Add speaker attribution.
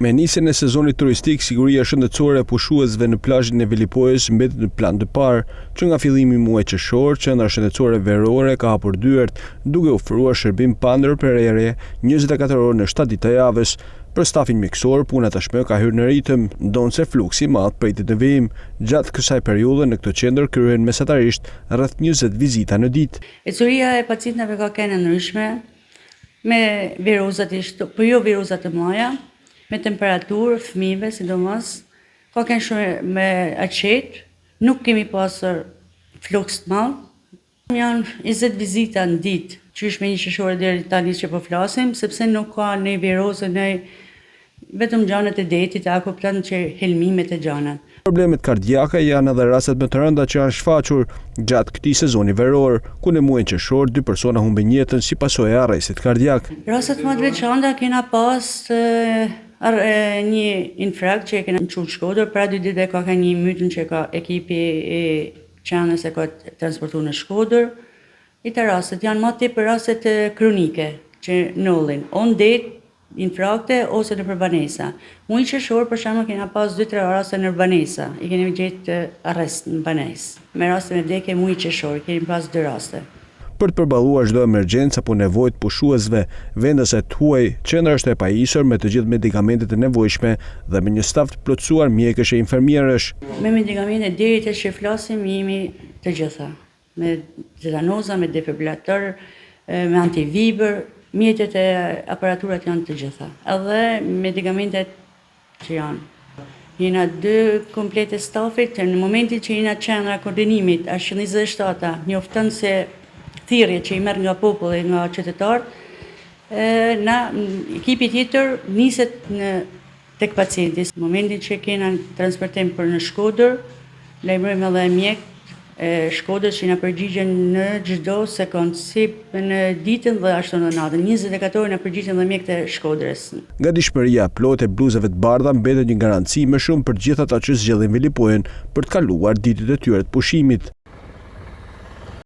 Speaker 1: Me nisjen e sezonit turistik, siguria shëndetësore e pushuesve në plazhin e Velipojës mbetet në plan të parë, që nga fillimi i muajit qershor, Qendra Shëndetësore Verore ka hapur dyert, duke ofruar shërbim pa ndërprerje 24 orë në 7 ditë të javës. Për stafin mjekësor, puna tashmë ka hyrë në ritëm, ndonse fluksi i madh pritet në vijim. Gjatë kësaj periudhe në këtë qendër kryhen mesatarisht rreth 20 vizita në ditë.
Speaker 2: Ecuria e pacientëve ka qenë ndryshme, me viruzat po jo viruzat të mëdha, me temperaturë, fëmijëve sidomos, ka qenë shumë me aqet, nuk kemi pasur fluks të madh. Janë 20 vizita në ditë, qysh me 1 qershor deri tani që po flasim, sepse nuk ka ne virozë, ne vetëm gjanat e detit, a kupton që helmimet e gjanat.
Speaker 1: Problemet kardiake janë edhe rastet më të rënda që janë shfaqur gjatë këtij sezoni veror, ku në muajin qershor 2 persona humbin jetën si pasojë e arrestit kardiak.
Speaker 2: Rastet më të veçanta kena pas një infrakt që e kena në Shkodër, pra 2 ditë ka një mytën që ka ekipi e qenës e ka transportuar në Shkodër. Këto rastet janë më tepër rastet kronike që nullin, det infrakte ose në banesa. Muajin qershor për shembull kena pas 2-3 raste në banesa, i kemi gjetë arrest në banesë. Me raste me vdekje muajin qershor kemi pas 2 raste.
Speaker 1: Për të përballuar çdo emergjencë apo nevojë të pushuesve, vendaset huaj, qendra është e pajisur me të gjithë medikamentet e nevojshme dhe me një staf të plotësuar mjekësh e infermierësh.
Speaker 2: Me medikamente deri te që flasim jemi të gjitha, me tetanoza, me defibrilator, me antivibër, mjetet e aparaturat janë të gjitha. Edhe medikamentet që janë. Jena 2 komplete stafit, në momentin që jena qendra koordinimit, është 27-ta, njofton se thirrje që i merr nga populli, nga qytetarët, na ekipi tjetër niset tek pacienti. Në momentin që kena transportim për në Shkodër, lajmërojmë edhe mjek e Shkodrës që na përgjigjen në çdo sekond, si në ditën dhe ashtu në natën. 24 orë na përgjigjen dhe mjekët e Shkodrës.
Speaker 1: Gatishmëria plot e bluzave të bardha mbetet një garanci më shumë për gjithë ata që zgjedhin Velipojën për të kaluar ditët e tyre të pushimit.